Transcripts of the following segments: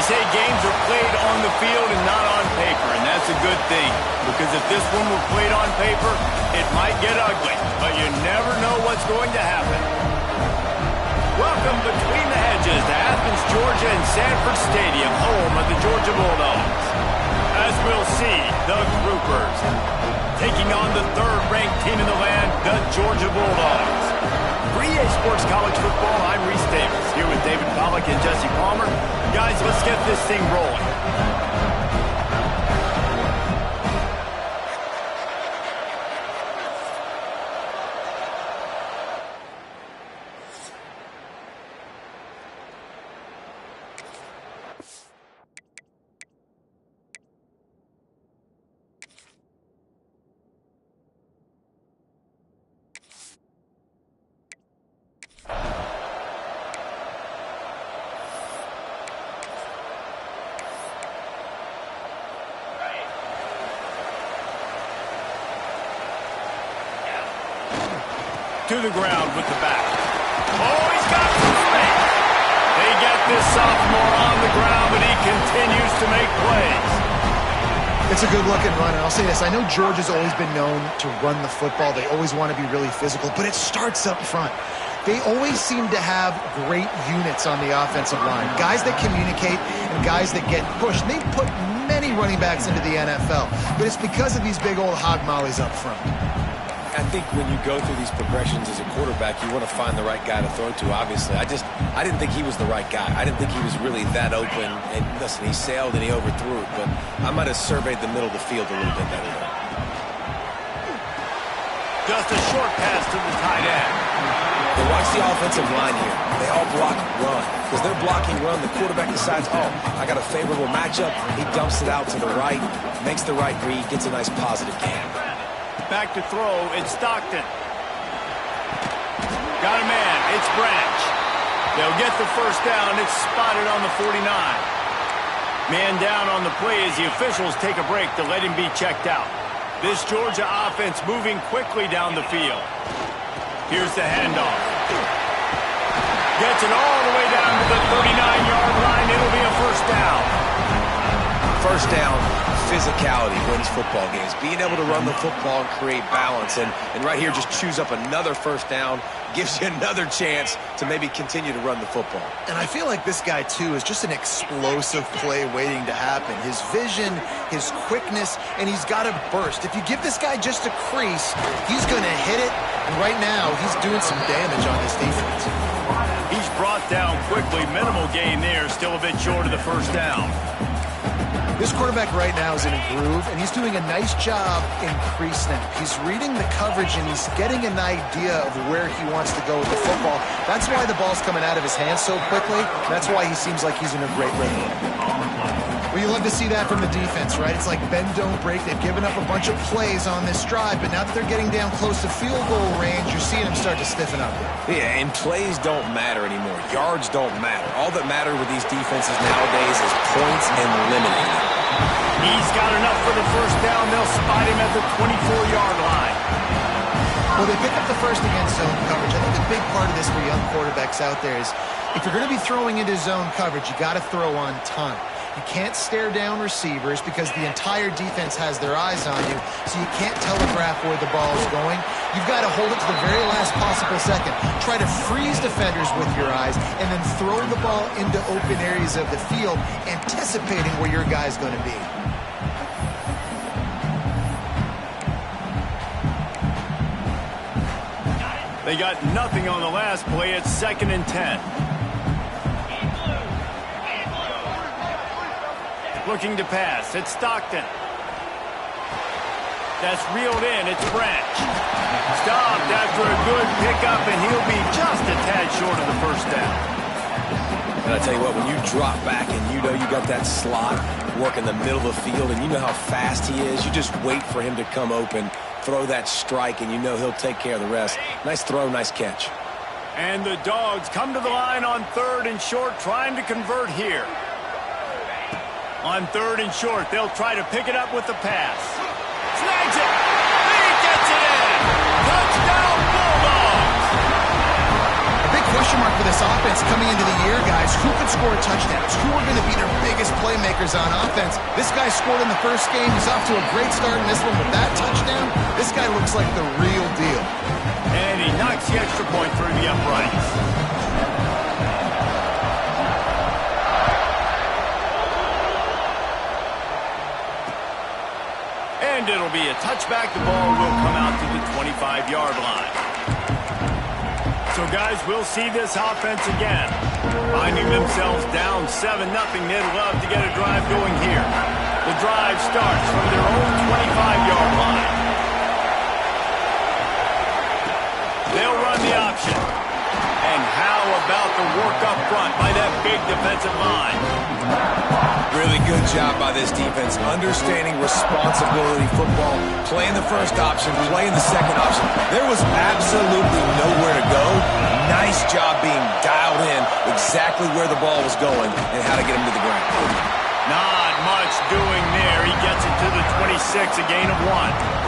say games are played on the field and not on paper, and that's a good thing. Because if this one were played on paper, it might get ugly. But you never know what's going to happen. Welcome between the hedges to Athens, Georgia and Sanford Stadium, home of the Georgia Bulldogs. As we'll see, the Groupers taking on the third-ranked team in the land, the Georgia Bulldogs. For EA Sports College Football, I'm Reese Davis, here with David Pollack and Jesse Palmer. Guys, let's get this thing rolling. To the ground with the back. Oh, he's got some space. They get this sophomore on the ground, but he continues to make plays. It's a good-looking run, and I'll say this. I know Georgia's always been known to run the football. They always want to be really physical, but it starts up front. They always seem to have great units on the offensive line. Guys that communicate and guys that get pushed. They've put many running backs into the NFL, but it's because of these big old hog mollies up front. I think when you go through these progressions as a quarterback, you want to find the right guy to throw to, obviously. I didn't think he was the right guy. I didn't think he was really that open. And listen, he sailed and he overthrew it, but I might have surveyed the middle of the field a little bit better there. Just a short pass to the tight end. But watch the offensive line here. They all block run. Because they're blocking run, the quarterback decides, oh, I got a favorable matchup. He dumps it out to the right, makes the right read, gets a nice positive gain. Back to throw, it's Stockton. Got a man, it's Branch. They'll get the first down, it's spotted on the 49. Man down on the play as the officials take a break to let him be checked out. This Georgia offense moving quickly down the field. Here's the handoff. Gets it all the way down to the 39-yard line, it'll be a first down. First down. Physicality wins football games. Being able to run the football and create balance. And right here, just choose up another first down. Gives you another chance to maybe continue to run the football. And I feel like this guy, too, is just an explosive play waiting to happen. His vision, his quickness, and he's got a burst. If you give this guy just a crease, he's going to hit it. And right now, he's doing some damage on this defense. He's brought down quickly. Minimal gain there. Still a bit short of the first down. This quarterback right now is in a groove, and he's doing a nice job in pre-snap. He's reading the coverage, and he's getting an idea of where he wants to go with the football. That's why the ball's coming out of his hands so quickly. That's why he seems like he's in a great rhythm. Well, you love to see that from the defense, right? It's like bend, don't break. They've given up a bunch of plays on this drive, but now that they're getting down close to field goal range, you're seeing them start to stiffen up. Yeah, and plays don't matter anymore. Yards don't matter. All that matter with these defenses nowadays is points and limiting. He's got enough for the first down. They'll spot him at the 24-yard line. Well, they pick up the first against zone coverage. I think the big part of this for young quarterbacks out there is if you're going to be throwing into zone coverage, you got to throw on time. You can't stare down receivers because the entire defense has their eyes on you, so you can't telegraph where the ball is going. You've got to hold it to the very last possible second. Try to freeze defenders with your eyes and then throw the ball into open areas of the field, anticipating where your guy's going to be. They got nothing on the last play. It's 2nd and 10. Looking to pass. It's Stockton. That's reeled in. It's Branch. Stopped after a good pickup, and he'll be just a tad short of the first down. And I tell you what, when you drop back and you know you got that slot work in the middle of the field and you know how fast he is, you just wait for him to come open, throw that strike, and you know he'll take care of the rest. Nice throw, nice catch. And the Dogs come to the line on 3rd and short, trying to convert here. On 3rd and short, they'll try to pick it up with the pass. Snags it. He gets it in. Touchdown, Bulldogs. A big question question mark for this offense coming into the year, guys. Who could score touchdowns? Who are going to be their biggest playmakers on offense? This guy scored in the first game. He's off to a great start in this one with that touchdown. This guy looks like the real deal. And he knocks the extra point through the uprights. And it'll be a touchback. The ball will come out to the 25-yard line. So, guys, we'll see this offense again. Finding themselves down 7-0, they'd love to get a drive going here. The drive starts from their own 25-yard line. They'll run the option. And how about the work up front by that big defensive line? Really good job by this defense, understanding responsibility football, playing the first option, playing the second option. There was absolutely nowhere to go. Nice job being dialed in exactly where the ball was going and how to get him to the ground. Not much doing there. He gets it to the 26, a gain of 1.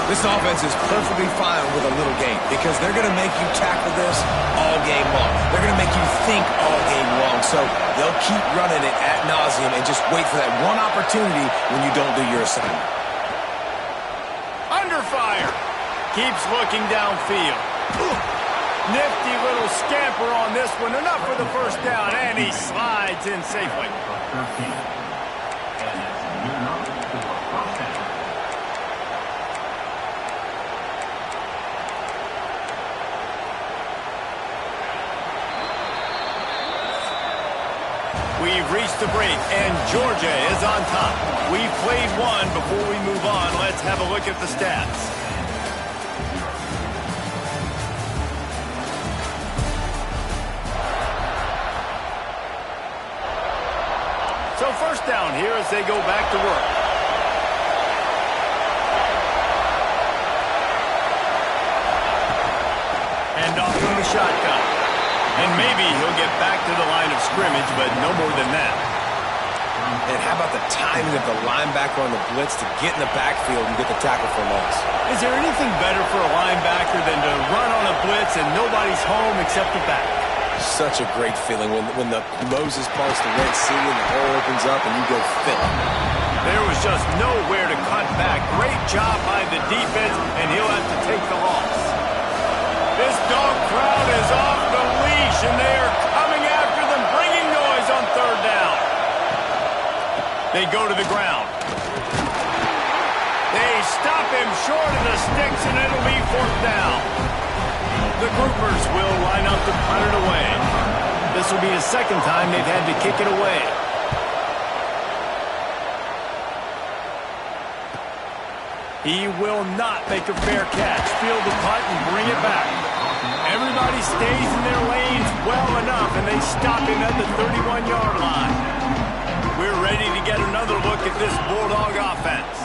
This offense is perfectly fine with a little game because they're going to make you tackle this all game long. They're going to make you think all game long. So they'll keep running it ad nauseum and just wait for that one opportunity when you don't do your assignment. Under fire. Keeps looking downfield. Nifty little scamper on this one. Enough for the first down, and he slides in safely. We've reached the break, and Georgia is on top. We've played one. Before we move on, let's have a look at the stats. So first down here as they go back to work. And off from the shotgun. And maybe he'll get back to the line of scrimmage, but no more than that. And how about the timing of the linebacker on the blitz to get in the backfield and get the tackle for loss? Is there anything better for a linebacker than to run on a blitz and nobody's home except the back? Such a great feeling when the Moses parts the Red Sea and the hole opens up and you go fill it. There was just nowhere to cut back. Great job by the defense, and he'll have to take the loss. This dog crowd is off the leash, and they are coming after them, bringing noise on third down. They go to the ground. They stop him short of the sticks, and it'll be fourth down. The groupers will line up to punt it away. This will be the second time they've had to kick it away. He will not make a fair catch. Field the punt and bring it back. Everybody stays in their lanes well enough, and they stop him at the 31-yard line. We're ready to get another look at this Bulldog offense.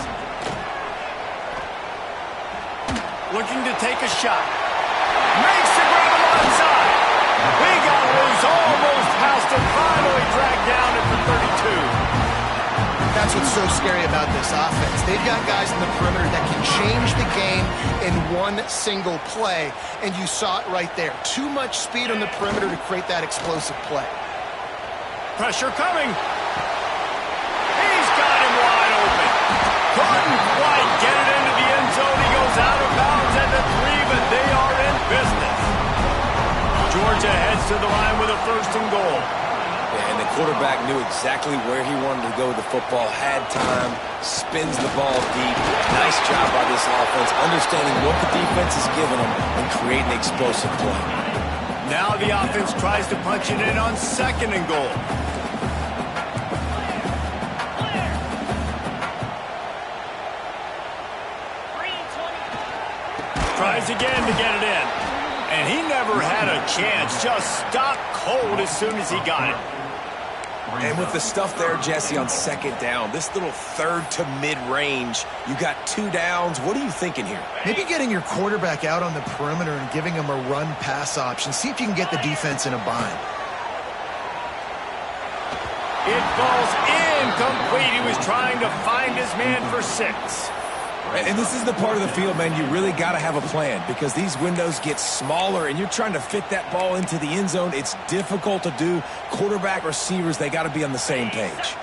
Looking to take a shot. Makes the grab him onside. He got loose, almost past him, finally dragged down at the 32. That's what's so scary about this offense. They've got guys in the perimeter that can change the game in one single play, and you saw it right there. Too much speed on the perimeter to create that explosive play. Pressure coming. He's got him wide open. Couldn't quite get it into the end zone. He goes out of bounds at the 3, but they are in business. Georgia heads to the line with a first and goal. And the quarterback knew exactly where he wanted to go with the football, had time, spins the ball deep. Nice job by this offense, understanding what the defense is giving them and creating an explosive play. Now the offense tries to punch it in on second and goal. Tries again to get it in. And he never had a chance. Just stopped cold as soon as he got it. And with the stuff there, Jesse, on second down, this little third to mid-range, you got 2 downs. What are you thinking here? Maybe getting your quarterback out on the perimeter and giving him a run-pass option. See if you can get the defense in a bind. It falls incomplete. He was trying to find his man for 6. And this is the part of the field, man, you really got to have a plan because these windows get smaller and you're trying to fit that ball into the end zone. It's difficult to do. Quarterback, receivers, they got to be on the same page.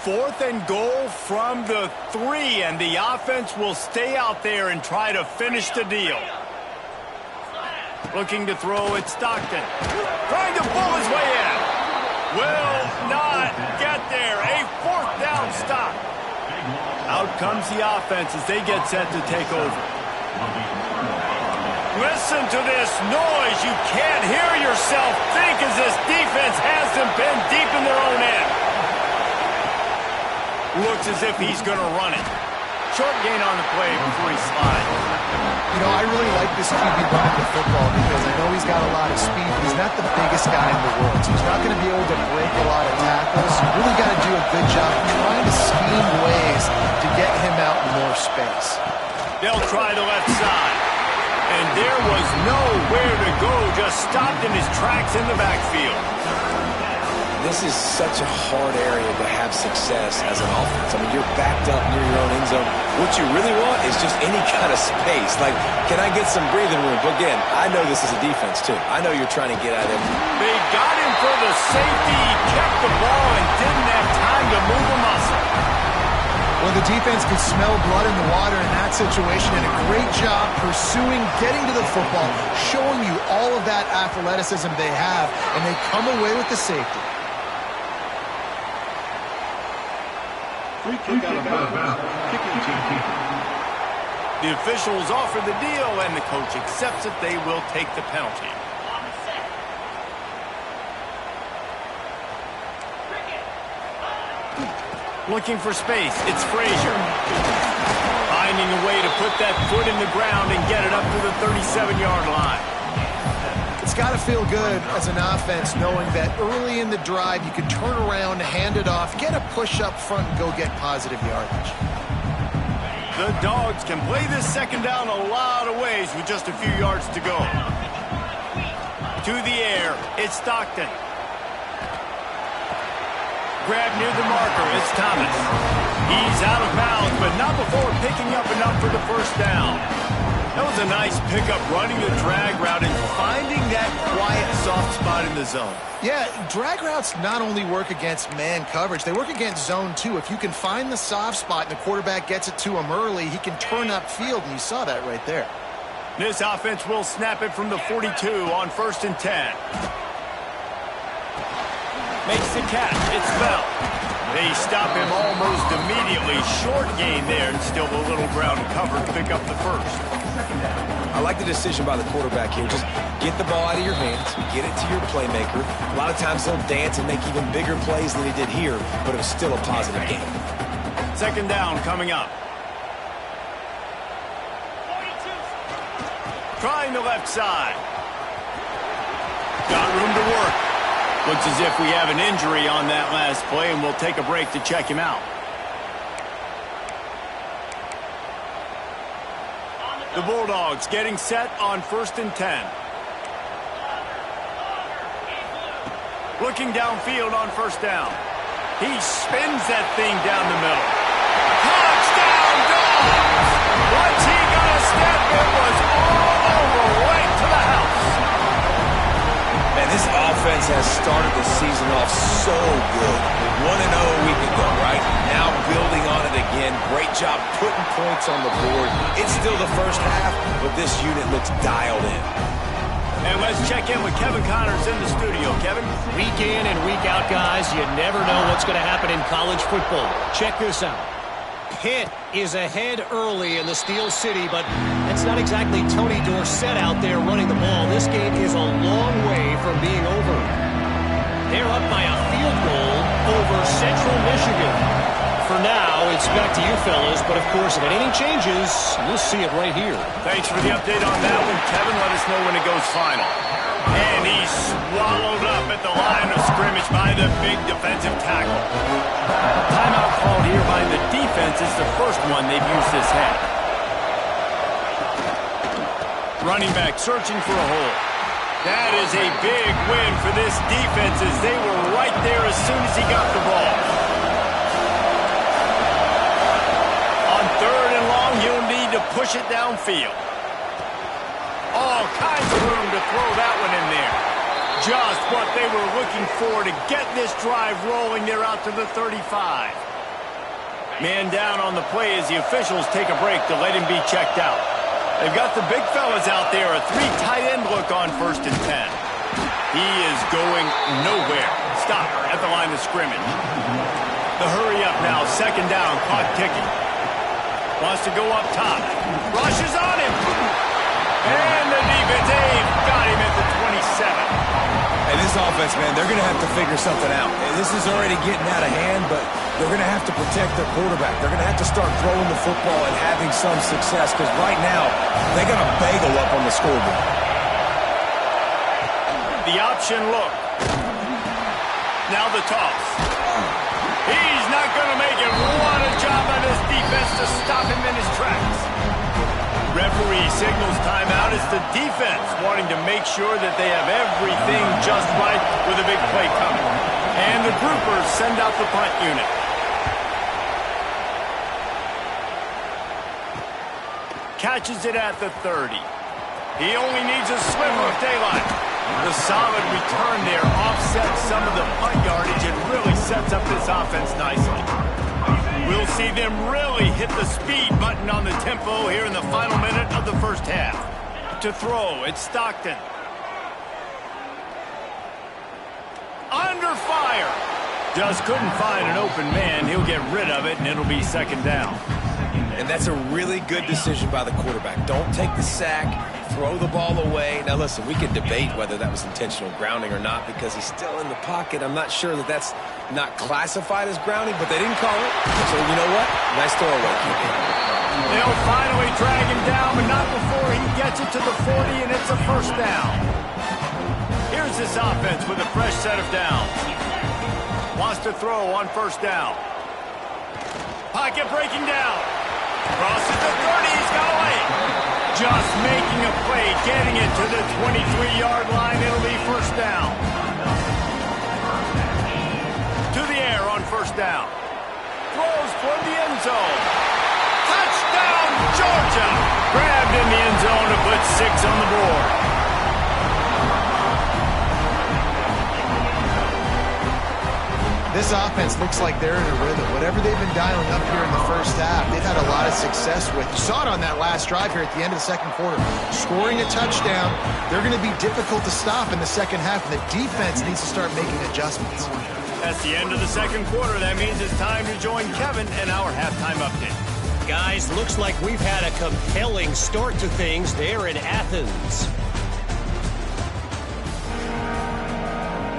4th and goal from the 3, and the offense will stay out there and try to finish the deal. Looking to throw it, Stockton. Trying to pull his way in. Will not get there. A 4th down stop. Out comes the offense as they get set to take over. Listen to this noise. You can't hear yourself think as this defense has them pinned deep in their own end. Looks as if he's going to run it. Short gain on the play before he slides. You know, I really like this QB running the football because I know he's got a lot of speed, but he's not the biggest guy in the world. So he's not going to be able to break a lot of tackles. You really got to do a good job trying to scheme ways to get him out in more space. They'll try the left side. And there was nowhere to go, just stopped in his tracks in the backfield. This is such a hard area to have success as an offense. I mean, you're backed up near your own end zone. What you really want is just any kind of space. Like, can I get some breathing room? But again, I know this is a defense, too. I know you're trying to get at him. They got him for the safety. He kept the ball and didn't have time to move a muscle. Well, the defense could smell blood in the water in that situation, and a great job pursuing, getting to the football, showing you all of that athleticism they have, and they come away with the safety. Free kick out of bounds. Kicking team. The officials offer the deal, and the coach accepts it. They will take the penalty. Looking for space. It's Frazier. Finding a way to put that foot in the ground and get it up to the 37-yard line. It's got to feel good as an offense knowing that early in the drive you can turn around, hand it off, get a push up front, and go get positive yardage. The Dogs can play this second down a lot of ways with just a few yards to go. To the air, it's Stockton. Grab near the marker, it's Thomas. He's out of bounds, but not before picking up enough for the first down. That was a nice pickup, running the drag route and finding that quiet, soft spot in the zone. Yeah, drag routes not only work against man coverage, they work against zone too. If you can find the soft spot and the quarterback gets it to him early, he can turn upfield, and you saw that right there. This offense will snap it from the 42 on 1st and 10. Makes the catch. It's Bell. They stop him almost immediately. Short gain there, and still a little ground covered to pick up the first. I like the decision by the quarterback here. Just get the ball out of your hands, get it to your playmaker. A lot of times he'll dance and make even bigger plays than he did here, but it was still a positive game. Second down coming up. Trying the left side. Got room to work. Looks as if we have an injury on that last play, and we'll take a break to check him out. The Bulldogs getting set on 1st and 10. Looking downfield on 1st down. He spins that thing down the middle. Touchdown, Dogs! Once he got a step, it was all over, right to the house. Man, this offense has started the season off so good. 1-0 a week ago, right? Now building on it again. Great job putting points on the board. It's still the first half, but this unit looks dialed in. And let's check in with Kevin Connors in the studio. Kevin? Week in and week out, guys, you never know what's going to happen in college football. Check this out. Pitt is ahead early in the Steel City, but it's not exactly Tony Dorsett out there running the ball. This game is a long way from being over. They're up by a field goal over Central Michigan. For now, it's back to you fellas, but of course, if anything changes, you'll see it right here. Thanks for the update on that one, Kevin. Let us know when it goes final. And he's swallowed up at the line of scrimmage by the big defensive tackle. Timeout called here by the defense is the first one they've used this half. Running back searching for a hole. That is a big win for this defense as they were right there as soon as he got the ball. On 3rd and long, he'll push it downfield. All kinds of room to throw that one in there. Just what they were looking for to get this drive rolling. They're out to the 35. Man down on the play as the officials take a break to let him be checked out. They've got the big fellas out there, a 3 tight end look on 1st and 10. He is going nowhere. Stop at the line of scrimmage. The hurry up now, 2nd down, clock ticking. Wants to go up top. Rushes on him. And the defense, they've got him at the 27. And this offense, man, they're going to have to figure something out. And this is already getting out of hand, but they're going to have to protect their quarterback. They're going to have to start throwing the football and having some success because right now they got a bagel up on the scoreboard. The option look. Now the toss. He's not going to make it. What a job by this defense to stop him in his tracks. Referee signals timeout. It's the defense wanting to make sure that they have everything just right with a big play coming. And the groupers send out the punt unit. Catches it at the 30. He only needs a sliver of daylight. The solid return there offsets some of the punt yardage and really sets up this offense nicely. We'll see them really hit the speed button on the tempo here in the final minute of the 1st half. To throw, it's Stockton. Under fire. Just couldn't find an open man. He'll get rid of it, and it'll be 2nd down. And that's a really good decision by the quarterback. Don't take the sack. Throw the ball away. Now, listen, we can debate whether that was intentional grounding or not because he's still in the pocket. I'm not sure that that's not classified as grounding, but they didn't call it. So, you know what? Nice throwaway, QB. They'll finally drag him down, but not before he gets it to the 40, and it's a 1st down. Here's this offense with a fresh set of downs. Wants to throw on 1st down. Pocket breaking down. Crosses the 30. He's got away. Just making a play, getting it to the 23-yard line. It'll be 1st down. To the air on 1st down. Throws for the end zone. Touchdown, Georgia. Grabbed in the end zone to put 6 on the board. This offense looks like they're in a rhythm. Whatever they've been dialing up here in the 1st half, they've had a lot of success with. You saw it on that last drive here at the end of the 2nd quarter. Scoring a touchdown, they're going to be difficult to stop in the 2nd half, and the defense needs to start making adjustments. That's the end of the 2nd quarter. That means it's time to join Kevin in our halftime update. Guys, looks like we've had a compelling start to things there in Athens.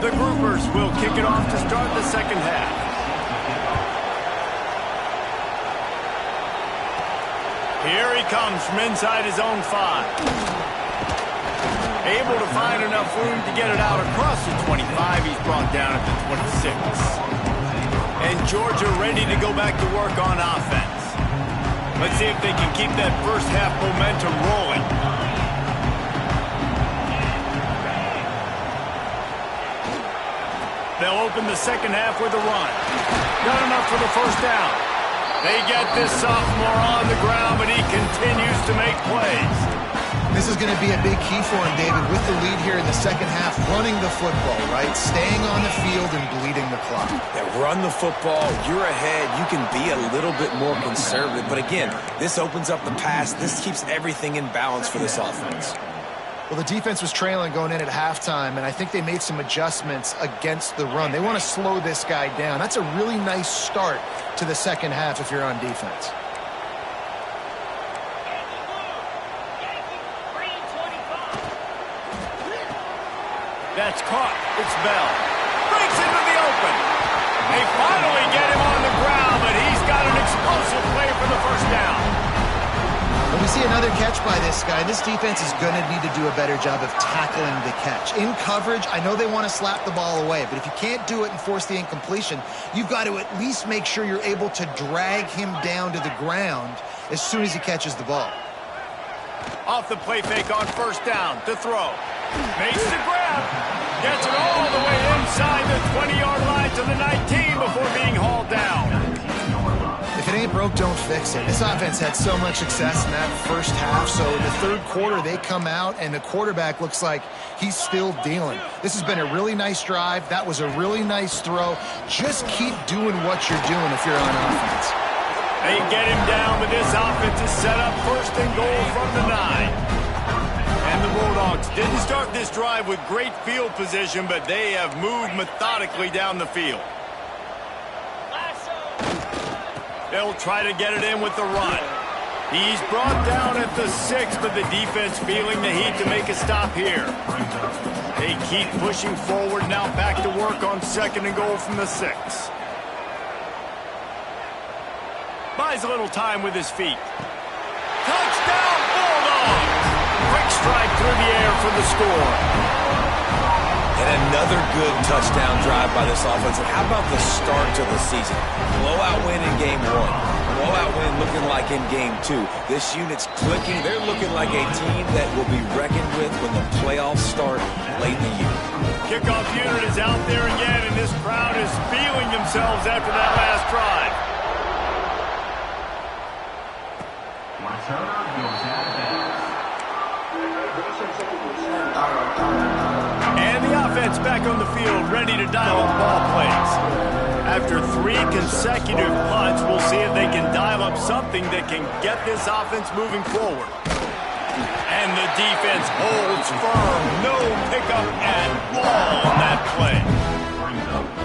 The groupers will kick it off to start the 2nd half. Here he comes from inside his own 5. Able to find enough room to get it out across the 25. He's brought down at the 26. And Georgia ready to go back to work on offense. Let's see if they can keep that 1st half momentum rolling. They'll open the 2nd half with a run. Got enough for the 1st down. They get this sophomore on the ground, but he continues to make plays. This is going to be a big key for him, David, with the lead here in the 2nd half, running the football, right? Staying on the field and bleeding the clock. Yeah, run the football. You're ahead. You can be a little bit more conservative. But again, this opens up the pass. This keeps everything in balance for this offense. Well, the defense was trailing going in at halftime, and I think they made some adjustments against the run. They want to slow this guy down. That's a really nice start to the 2nd half if you're on defense. That's caught. It's Bell. Breaks into the open. They finally get him on the ground, but he's got an explosive play for the 1st down. When we see another catch by this guy, this defense is going to need to do a better job of tackling the catch. In coverage, I know they want to slap the ball away, but if you can't do it and force the incompletion, you've got to at least make sure you're able to drag him down to the ground as soon as he catches the ball. Off the play fake on 1st down to throw. Makes the grab. Gets it all the way inside the 20-yard line to the 19 before being hauled down. If it ain't broke, don't fix it. This offense had so much success in that first half, so in the third quarter they come out and the quarterback looks like he's still dealing. This has been a really nice drive. That was a really nice throw. Just keep doing what you're doing if you're on offense. They get him down, but this offense is set up first and goal from the 9. And the Bulldogs didn't start this drive with great field position, but they have moved methodically down the field. They'll try to get it in with the run. He's brought down at the 6, but the defense feeling the heat to make a stop here. They keep pushing forward, now back to work on second and goal from the 6. Buys a little time with his feet. Touchdown, Bulldogs! Quick strike through the air for the score. And another good touchdown drive by this offense. And how about the start to the season? Blowout win in game 1. Blowout win looking like in game 2. This unit's clicking. They're looking like a team that will be reckoned with when the playoffs start late in the year. Kickoff unit is out there again, and this crowd is feeling themselves after that last drive. And the offense back on the field, ready to dial up ball plays. After 3 consecutive punts, we'll see if they can dial up something that can get this offense moving forward. And the defense holds firm. No pickup at all on that play.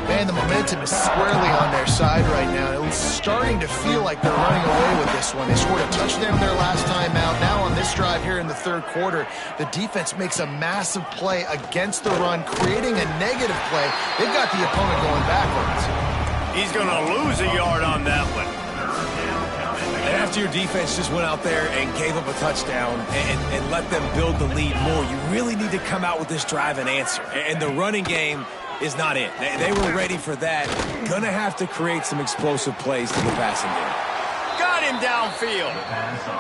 Man, the momentum is squarely on their side right now. It's starting to feel like they're running away with this one. They scored a touchdown their last time out. Now on this drive here in the third quarter, the defense makes a massive play against the run, creating a negative play. They've got the opponent going backwards. He's going to lose a yard on that one. And after your defense just went out there and gave up a touchdown and let them build the lead more, you really need to come out with this drive and answer. And the running game is not it. They were ready for that. Gonna have to create some explosive plays to the passing game. Got him downfield.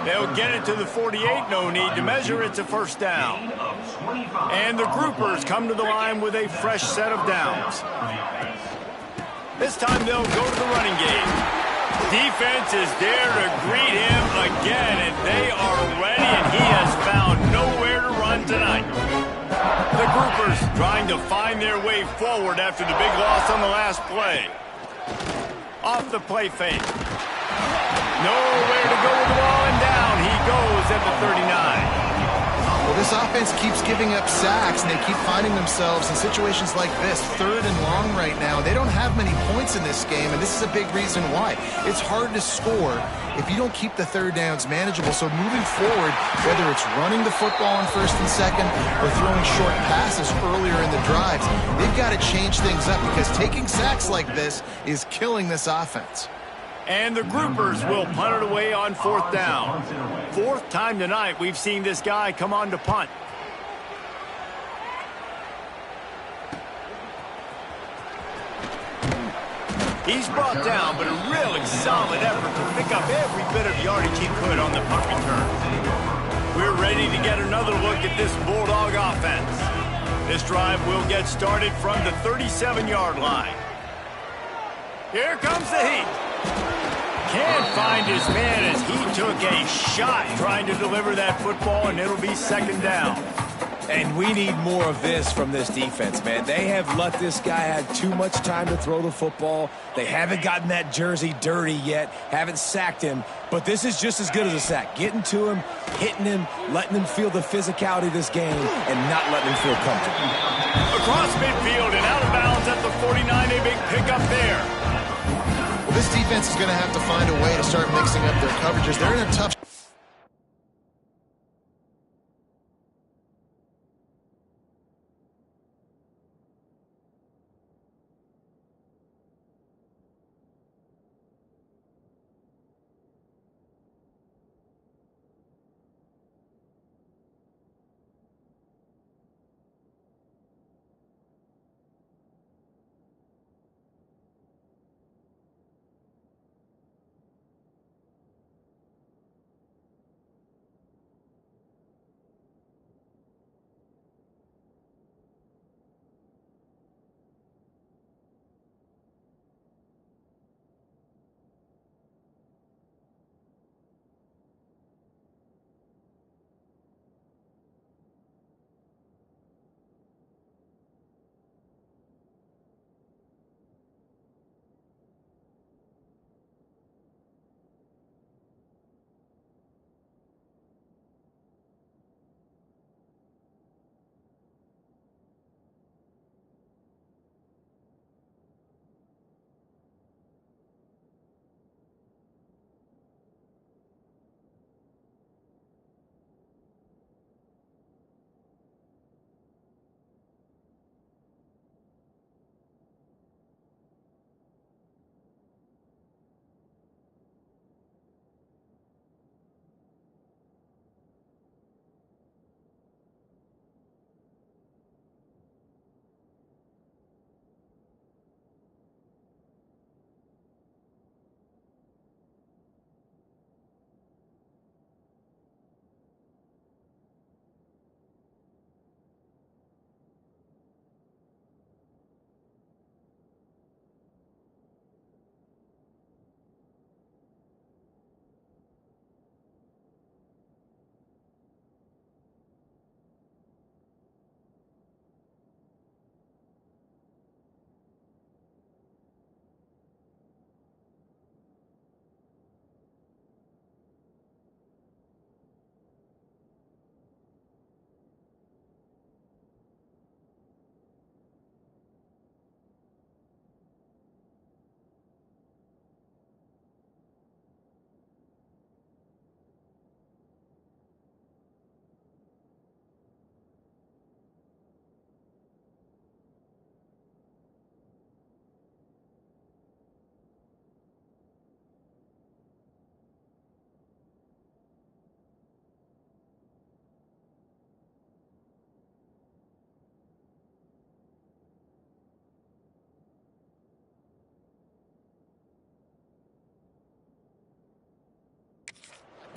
They'll get it to the 48. No need to measure. It's a first down. And the groupers come to the line with a fresh set of downs. This time they'll go to the running game. Defense is there to greet him again, and they are ready, and he has found nowhere to run tonight. The groupers trying to find their way forward after the big loss on the last play. Off the play fake. Nowhere to go with the ball, and down he goes at the 39. Well, this offense keeps giving up sacks, and they keep finding themselves in situations like this, 3rd and long right now. They don't have many points in this game, and this is a big reason why. It's hard to score if you don't keep the third downs manageable. So moving forward, whether it's running the football on 1st and 2nd or throwing short passes earlier in the drives, they've got to change things up because taking sacks like this is killing this offense. And the groupers will punt it away on 4th down. 4th time tonight we've seen this guy come on to punt. He's brought down, but a really solid effort to pick up every bit of yardage he could on the punt return. We're ready to get another look at this Bulldog offense. This drive will get started from the 37-yard line. Here comes the heat. Can't find his man as he took a shot trying to deliver that football, and it'll be 2nd down. And we need more of this from this defense, man. They have let this guy have too much time to throw the football. They haven't gotten that jersey dirty yet, haven't sacked him. But this is just as good as a sack. Getting to him, hitting him, letting him feel the physicality of this game, and not letting him feel comfortable. Across midfield and out of bounds at the 49, a big pickup there. Well, this defense is going to have to find a way to start mixing up their coverages. They're in a tough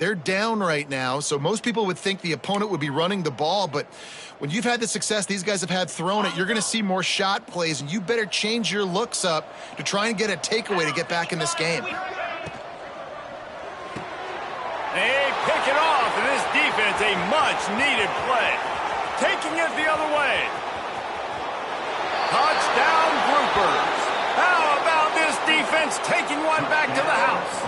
They're down right now, so most people would think the opponent would be running the ball, but when you've had the success these guys have had throwing it, you're going to see more shot plays, and you better change your looks up to try and get a takeaway to get back in this game. They pick it off, and this defense, a much-needed play. Taking it the other way. Touchdown, groupers. How about this defense taking one back to the house?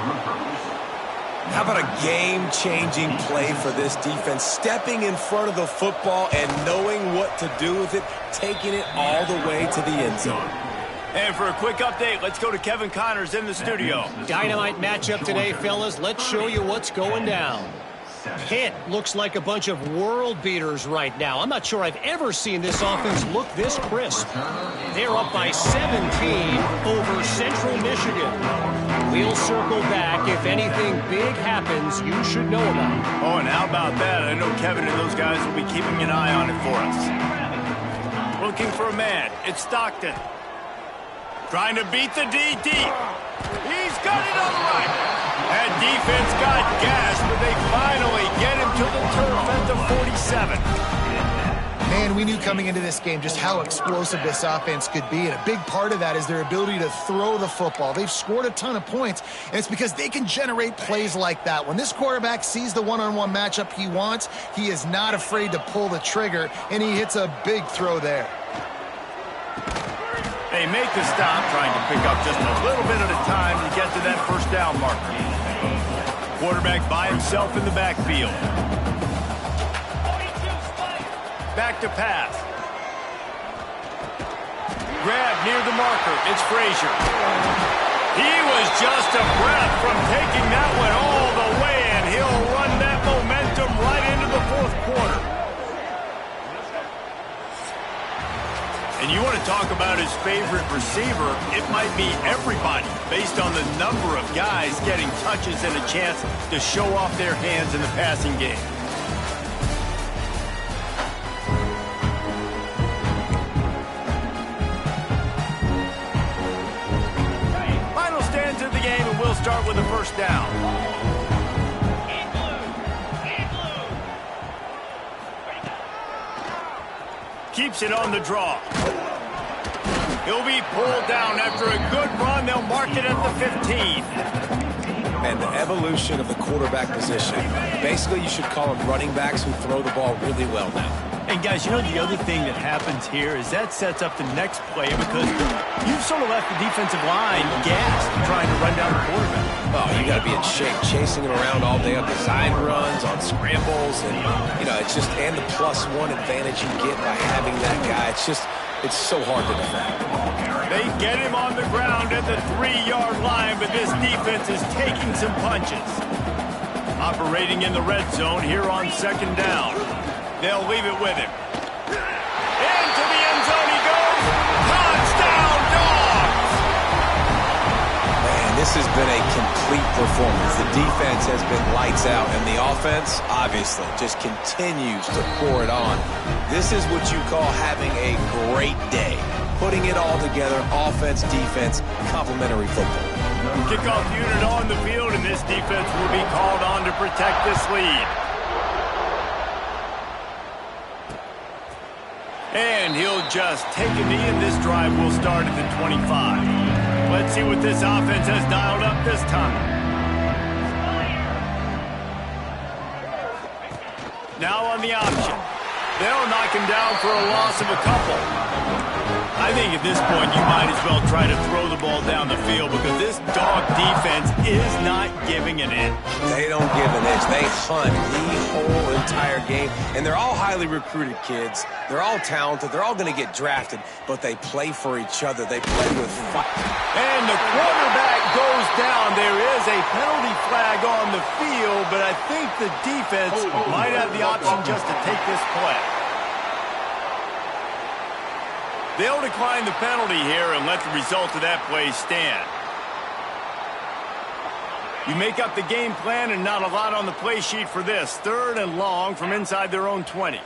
How about a game-changing play for this defense? Stepping in front of the football and knowing what to do with it, taking it all the way to the end zone. And for a quick update, let's go to Kevin Connors in the studio. Dynamite matchup today, fellas. Let's show you what's going down. Pitt looks like a bunch of world beaters right now. I'm not sure I've ever seen this offense look this crisp. They're up by 17 over Central Michigan. We'll circle back. If anything big happens, you should know about. Oh, and how about that? I know Kevin and those guys will be keeping an eye on it for us. Looking for a man. It's Stockton. Trying to beat the D deep. He's got it on the right. That defense got gas, but they finally get him to the turf at the 47. Man, we knew coming into this game just how explosive this offense could be, and a big part of that is their ability to throw the football. They've scored a ton of points, and it's because they can generate plays like that. When this quarterback sees the one-on-one matchup he wants, he is not afraid to pull the trigger, and he hits a big throw there. They make the stop, trying to pick up just a little bit at a time to get to that first down marker. Quarterback by himself in the backfield. Back to pass. Grab near the marker. It's Frazier. He was just a breath from taking that one all the way, and he'll run that momentum right into the fourth quarter. And you want to talk about his favorite receiver, it might be everybody, based on the number of guys getting touches and a chance to show off their hands in the passing game. Final stands of the game, and we'll start with the first down. Keeps it on the draw. He'll be pulled down after a good run. They'll mark it at the 15. And the evolution of the quarterback position. Basically, you should call them running backs who throw the ball really well now. And guys, you know the other thing that happens here is that sets up the next play because you've sort of left the defensive line gassed trying to run down the quarterback. Oh, you got to be in shape, chasing him around all day on design runs, on scrambles, and you know it's just and the +1 advantage you get by having that guy. It's so hard to defend. They get him on the ground at the 3-yard line, but this defense is taking some punches. Operating in the red zone here on second down. They'll leave it with him. Into the end zone he goes. Touchdown, Dogs! Man, this has been a complete performance. The defense has been lights out, and the offense, obviously, just continues to pour it on. This is what you call having a great day. Putting it all together, offense, defense, complementary football. Kickoff unit on the field, and this defense will be called on to protect this lead. And he'll just take a knee, and this drive will start at the 25. Let's see what this offense has dialed up this time. Now on the option. They'll knock him down for a loss of a couple. I think at this point you might as well try to throw the ball down the field because this dog defense is not giving an inch. They don't give an inch. They hunt the whole entire game. And they're all highly recruited kids. They're all talented. They're all going to get drafted, but they play for each other. They play with fight. And the quarterback goes down. There is a penalty flag on the field, but I think the defense might have the option just to take this play. They'll decline the penalty here and let the result of that play stand. You make up the game plan and not a lot on the play sheet for this. 3rd and long from inside their own 20.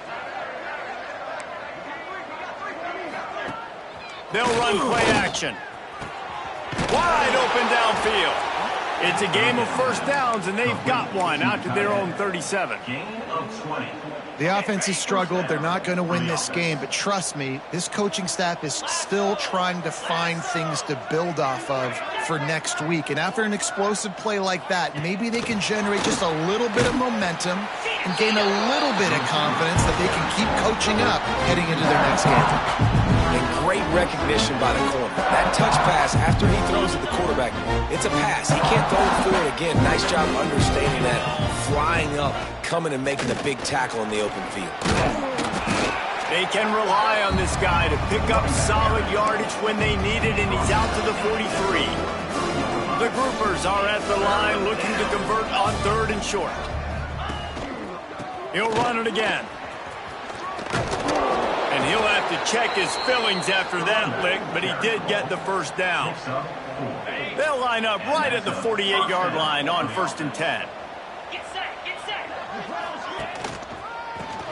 They'll run play action. Wide open downfield. It's a game of first downs, and they've got one out to their own 37. Gain of 20. The offense has struggled. They're not going to win this game, but trust me, this coaching staff is still trying to find things to build off of for next week. And after an explosive play like that, maybe they can generate just a little bit of momentum and gain a little bit of confidence that they can keep coaching up heading into their next game. And great recognition by the corner. That touch pass after he throws at the quarterback, it's a pass. He can't throw it forward again. Nice job understanding that, flying up, coming and making a big tackle in the open field. They can rely on this guy to pick up solid yardage when they need it, and he's out to the 43. The groupers are at the line looking to convert on 3rd and short. He'll run it again. And he'll have to check his fillings after that lick, but he did get the first down. They'll line up right at the 48-yard line on 1st and 10.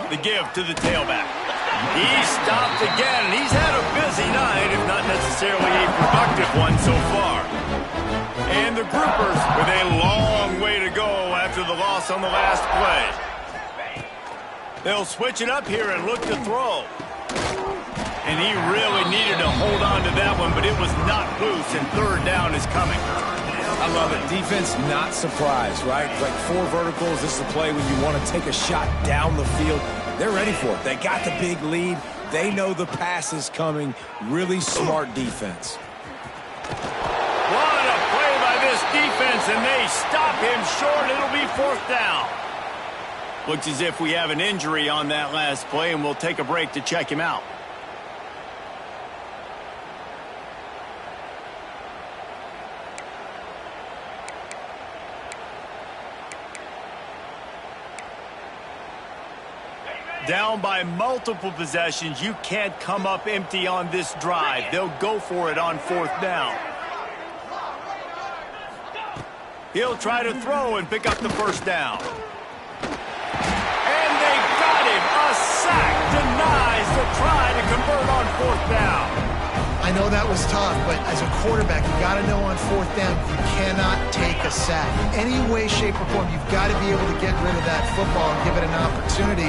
The give to the tailback. He stopped again. He's had a busy night, if not necessarily a productive one so far. And the groupers with a long way to go after the loss on the last play. They'll switch it up here and look to throw. And he really needed to hold on to that one, but it was not loose, and 3rd down is coming. I love it. Defense not surprised, right? Like 4 verticals. This is the play when you want to take a shot down the field. They're ready for it. They got the big lead. They know the pass is coming. Really smart defense. What a play by this defense, and they stop him short. It'll be 4th down. Looks as if we have an injury on that last play, and we'll take a break to check him out. Down by multiple possessions, you can't come up empty on this drive. They'll go for it on 4th down. He'll try to throw and pick up the first down. And they got him. A sack denies the try to convert on 4th down. I know that was tough, but as a quarterback, you got to know on 4th down, you cannot take a sack. Any way, shape, or form, you've got to be able to get rid of that football and give it an opportunity.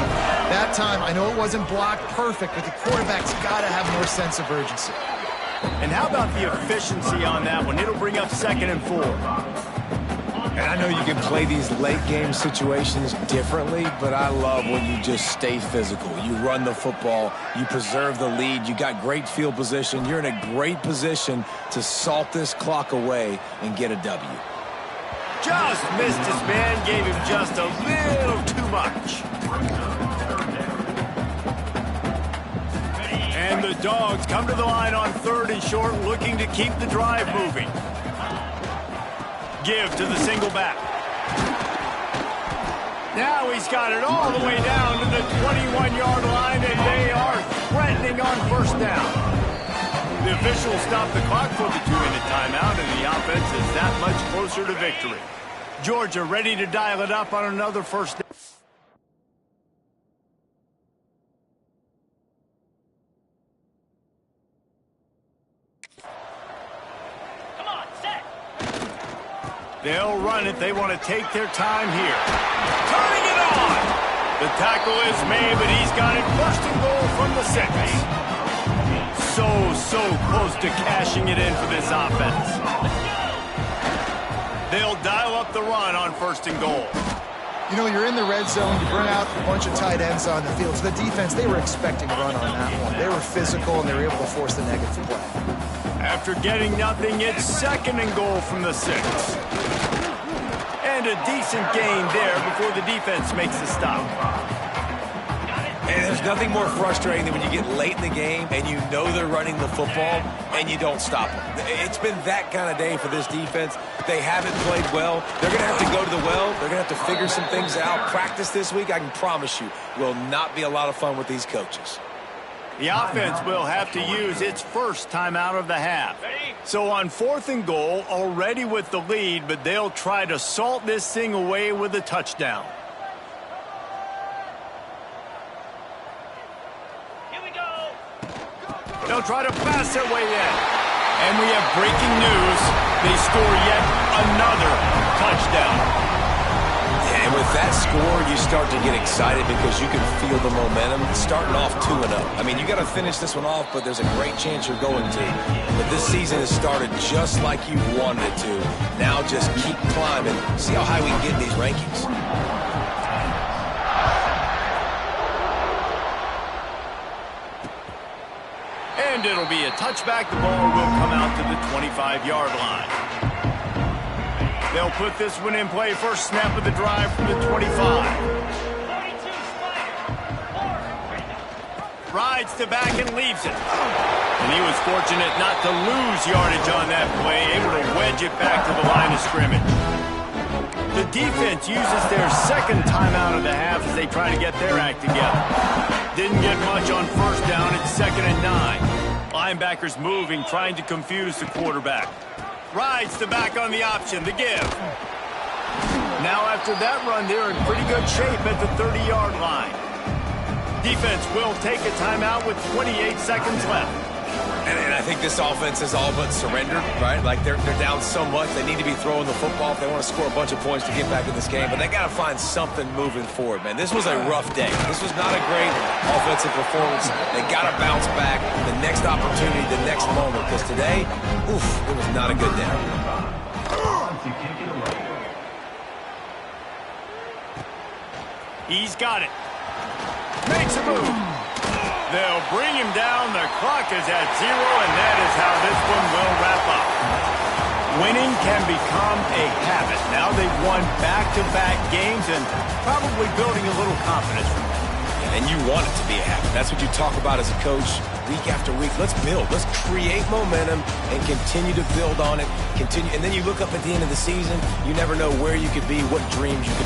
That time, I know it wasn't blocked perfect, but the quarterback's got to have more sense of urgency. And how about the efficiency on that one? It'll bring up 2nd and 4. And I know you can play these late-game situations differently, but I love when you just stay physical. You run the football, you preserve the lead, you got great field position. You're in a great position to salt this clock away and get a W. Just missed his man, gave him just a little too much. And the Dogs come to the line on 3rd and short, looking to keep the drive moving. Give to the single back. Now he's got it all the way down to the 21-yard line, and they are threatening on 1st down. The officials stop the clock for the 2-minute timeout, and the offense is that much closer to victory. Georgia ready to dial it up on another 1st down. They'll run it. They want to take their time here. Turning it on. The tackle is made, but he's got it 1st and goal from the 6. So close to cashing it in for this offense. They'll dial up the run on 1st and goal. You know, you're in the red zone. You bring out a bunch of tight ends on the field. So the defense, they were expecting run on that one. They were physical, and they were able to force the negative play. After getting nothing, it's 2nd and goal from the 6. And a decent gain there before the defense makes the stop. And there's nothing more frustrating than when you get late in the game and you know they're running the football and you don't stop them. It's been that kind of day for this defense. They haven't played well. They're going to have to go to the well. They're going to have to figure some things out. Practice this week, I can promise you, will not be a lot of fun with these coaches. The offense will have to use its first timeout of the half. So on 4th and goal, already with the lead, but they'll try to salt this thing away with a touchdown. Here we go. They'll try to pass their way in. And we have breaking news. They score yet another touchdown. And with that score, you start to get excited because you can feel the momentum starting off 2-0. I mean, you got to finish this one off, but there's a great chance you're going to. But this season has started just like you wanted it to. Now just keep climbing. See how high we can get in these rankings. And it'll be a touchback. The ball will come out to the 25-yard line. They'll put this one in play. First snap of the drive from the 25. Rides to back and leaves it. And he was fortunate not to lose yardage on that play, able to wedge it back to the line of scrimmage. The defense uses their second timeout of the half as they try to get their act together. Didn't get much on first down. It's 2nd and 9. Linebackers moving, trying to confuse the quarterback. Rides to back on the option, the give. Now after that run, they're in pretty good shape at the 30-yard line. Defense will take a timeout with 28 seconds left. And I think this offense is all but surrendered, right? Like they're down so much, they need to be throwing the football if they want to score a bunch of points to get back in this game. But they got to find something moving forward, man. This was a rough day. This was not a great offensive performance. They got to bounce back. The next opportunity, the next moment. Because today, oof, it was not a good day. He's got it. Makes a move. They'll bring him down. The clock is at 0, and that is how this one will wrap up. Winning can become a habit. Now they've won back-to-back games and probably building a little confidence from it. And you want it to be a habit. That's what you talk about as a coach week after week. Let's build. Let's create momentum and continue to build on it. And then you look up at the end of the season, you never know where you could be, what dreams you could